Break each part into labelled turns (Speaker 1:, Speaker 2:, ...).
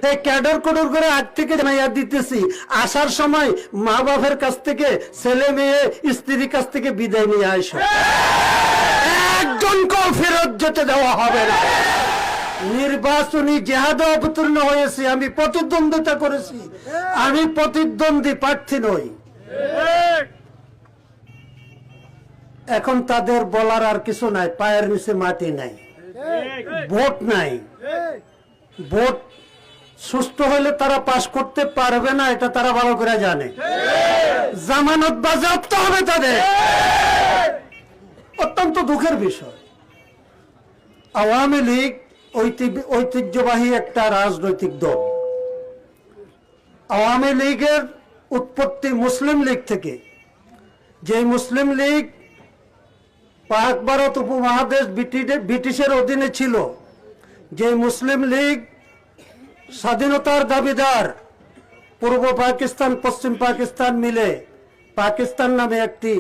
Speaker 1: এই ক্যাডার কোডর করে আজ থেকে জানাইয়া দিতেছি, আসার সময় মা বাপের কাছ থেকে, ছেলে মেয়ে স্ত্রীর কাছ থেকে বিদায় নিয়ে আসো। একজনকেও ফেরত যেতে দেওয়া হবে না। নির্বাচনী জেহাদে অবতীর্ণ হয়েছি, আমি প্রতিদ্বন্দ্বিতা করেছি, আমি প্রতিদ্বন্দ্বী প্রার্থী নই। এখন তাদের বলার আর কিছু নাই, পায়ের নিচে মাটি নাই, ভোট নাই। ভোট সুষ্ঠু হলে তারা পাশ করতে পারবে না, এটা তারা ভালো করে জানে। জামানত বাজেয়াপ্ত হবে তাদের। অত্যন্ত দুঃখের বিষয়, আওয়ামী লীগ ঐতিহ্যবাহী একটা রাজনৈতিক দল। আওয়ামী লীগের উৎপত্তি মুসলিম লীগ থেকে। যে মুসলিম লীগ পাক ভারত উপমহাদেশ ব্রিটিশের অধীনে ছিল, যে মুসলিম লীগ স্বাধীনতার দাবিদার, পূর্ব পাকিস্তান পশ্চিম পাকিস্তান মিলে পাকিস্তান নামে একটি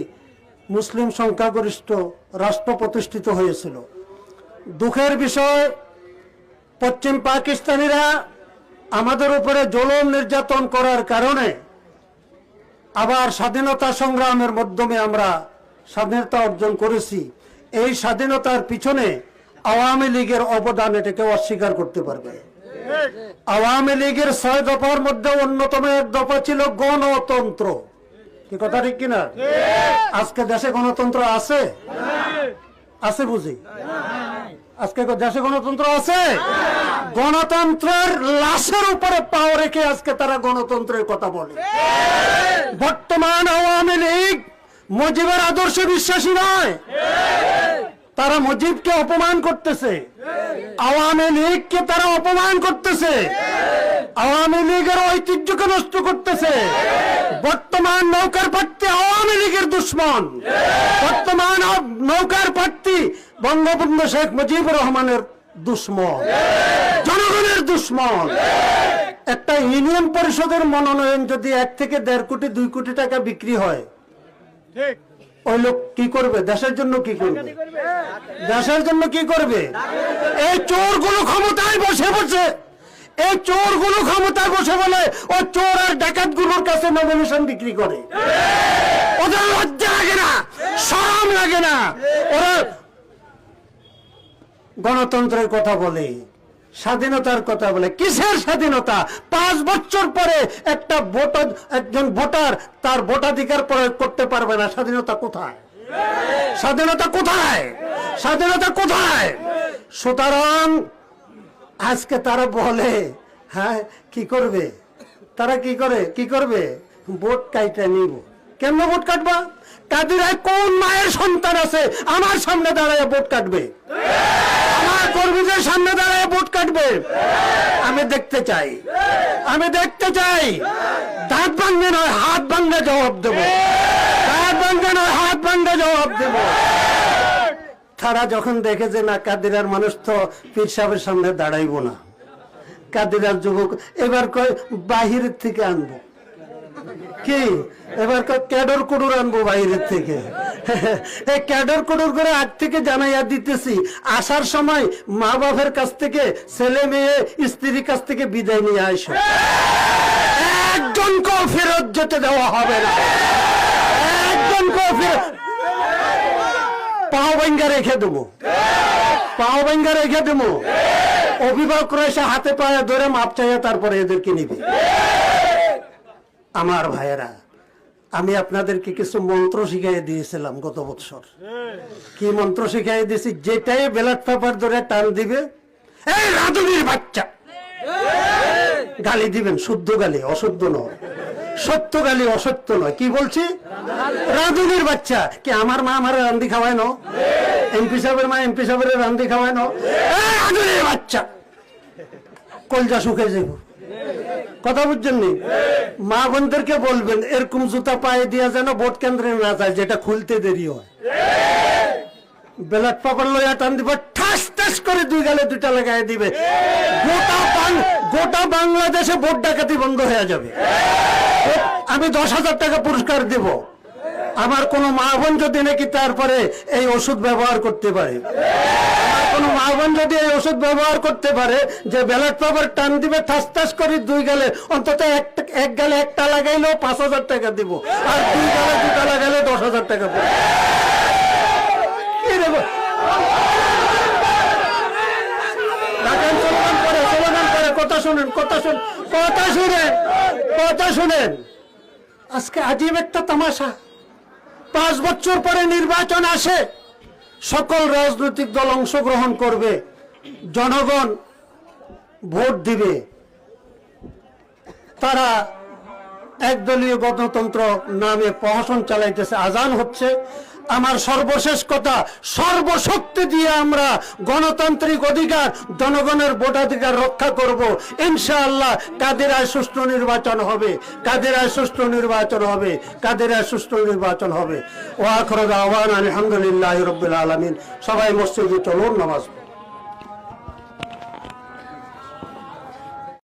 Speaker 1: মুসলিম সংখ্যাগরিষ্ঠ রাষ্ট্র প্রতিষ্ঠিত হয়েছিল। দুঃখের বিষয়, পশ্চিম পাকিস্তানিরা আমাদের উপরে জুলুম নির্যাতন করার কারণে আবার স্বাধীনতা সংগ্রামের মাধ্যমে আমরা স্বাধীনতা অর্জন করেছি। এই স্বাধীনতার পিছনে আওয়ামী লীগের অবদান, এটাকে অস্বীকার করতে পারবে। আওয়ামী লীগের 6 দফার মধ্যে অন্যতম এক দফা ছিল গণতন্ত্র। কি কথা ঠিক কিনা? আজকে দেশে গণতন্ত্র আছে? আছে বুঝি? আজকে দেশে গণতন্ত্র আছে? গণতন্ত্রের লাশের উপরে পাও রেখে আজকে তারা গণতন্ত্রের কথা বলে। বর্তমান আওয়ামী লীগ মুজিবের আদর্শে বিশ্বাসী নয়, তারা মুজিবকে অপমান করতেছে, আওয়ামী লীগকে তারা অপমান করতেছে, আওয়ামী লীগের ঐতিহ্যকে নষ্ট করতেছে। বর্তমান নৌকার প্রার্থী আওয়ামী লীগের দুশ্মন, বর্তমান নৌকার প্রার্থী বঙ্গবন্ধু শেখ মুজিবুর রহমানের দুশ্মন, জনগণের দুশ্মন। একটা ইউনিয়ন পরিষদের মনোনয়ন যদি 1 থেকে 1.5 কোটি 2 কোটি টাকা বিক্রি হয়, ওই লোক কি করবে? দেশের জন্য কি করবে? দেশের জন্য কি করবে? এই চোরগুলো ক্ষমতায় বসে বসে, এই চোরগুলো ক্ষমতায় বসে বলে ও চোর আর ডাকাতগুলোর কাছে নমিনেশন বিক্রি করে। ওদের লজ্জা লাগে না, শরম লাগে না? ওরা গণতন্ত্রের কথা বলে, স্বাধীনতার কথা বলে। কিসের স্বাধীনতা? 5 বছর পরে একজন ভোটার তার ভোটাধিকার প্রয়োগ করতে পারবে না। স্বাধীনতা কোথায়? স্বাধীনতা কোথায়? স্বাধীনতা কোথায়? সুতরাং আজকে তারা বলে, হ্যাঁ কি করবে? তারা কি করবে? ভোট কাইটা নিব। কেমন ভোট কাটবা? কাদিরায় কোন মায়ের সন্তান আছে আমার সামনে দাঁড়ায় ভোট কাটবে? আমার কর্মীদের সামনে দাঁড়ায় ভোট কাটবে? আমি দেখতে চাই, আমি দেখতে চাই। দাঁত ভাঙবে নয়, হাত ভাঙবে জবাব দেব। দাঁত ভাঙবে নয়, হাত ভাঙবে জবাব দেব। তারা যখন দেখে যে না, কাদিরার মানুষ তো পীর সাহেবের সামনে দাঁড়াইব না, কাদিরার যুবক এবার কয় বাহিরের থেকে আনবো। কি এবার ক্যাডর কোডর আনবো বাইরের থেকে? এই ক্যাডর কোডর করে আজ থেকে জানাইয়া দিতেছি, আসার সময় মা বাপের কাছ থেকে, ছেলে মেয়ে স্ত্রীর কাছ থেকে বিদায় নিয়ে আসো। একজনকেও ফেরত যেতে দেওয়া হবে না। একজনকেও ফেরত, পাও ভাঙ্গা রেখে দেবো, পাও ভাঙ্গা রেখে দেবো। অভিভাবকরা এসে হাতে পায়ে ধরে মাপ চাইয়া তারপরে এদেরকে নিবে। আমার ভাইয়েরা, আমি আপনাদেরকে কিছু মন্ত্র শিখাই দিয়েছিলাম গত বছর। কি মন্ত্র শিখাই দিয়েছি? যেটাই ব্যালট পেপার ধরে টান দিবে, এই রাধুনির বাচ্চা, গালি দিবেন। শুদ্ধ গালি, অশুদ্ধ নয়। সত্য গালি, অসত্য নয়। কি বলছি? রাধুনির বাচ্চা। কি আমার মা আমার রান্দি খাওয়ায় না? এমপি সাহেবের মা এমপি সাহেবের রান্দি খাওয়ায় না? এই রাধুনির বাচ্চা, কলজা শুকে যাব। কথা বুঝছেন নি? মা বোনদেরকে বলবেন এরকম জুতা পায়ে দিয়া যেন ভোট কেন্দ্রে না যায়, যেটা খুলতে দেরি হয়। ব্যালট পেপার লইয়া টান দিবে, ঠাস ঠাস করে 2 গালে 2টা লাগাই দিবে। গোটা বাংলাদেশে ভোট ডাকাতি বন্ধ হয়ে যাবে। আমি 10,000 টাকা পুরস্কার দেব। আমার কোনো মা বোন যদি নাকি তারপরে এই ওষুধ ব্যবহার করতে পারে, আমার কোনো মা বোন যদি এই ওষুধ ব্যবহার করতে পারে যে ব্যালট পেপার টান দিবে ঠাস ঠাস করে 2 গালে, অন্তত এক গালে একটা লাগাইলেও 5,000 টাকা দিব, আর 2 গালে 2টা লাগাইলে 10,000 টাকা পড়বে। কথা শুনেন, আজকে আজীব একটা তামাশা। 5 বছর পরে নির্বাচন আসে, সকল রাজনৈতিক দল অংশগ্রহণ করবে, জনগণ ভোট দিবে, তারা একদলীয় গণতন্ত্র নামে প্রহসন চালাইতেছে, আজান হচ্ছে। আমার সর্বশেষ কথা, সর্বশক্তি দিয়ে আমরা গণতান্ত্রিক অধিকার, জনগণের ভোটাধিকার রক্ষা করব ইনশাআল্লাহ। কাদেরায় সুষ্ঠু নির্বাচন হবে, কাদেরায় সুষ্ঠু নির্বাচন হবে, কাদেরায় সুষ্ঠু নির্বাচন হবে। ওয়া আখিরু দাওয়ানা আলহামদুলিল্লাহি রাব্বিল আলামিন। সবাই মসজিদে চলুন, নামাজ পড়ুন।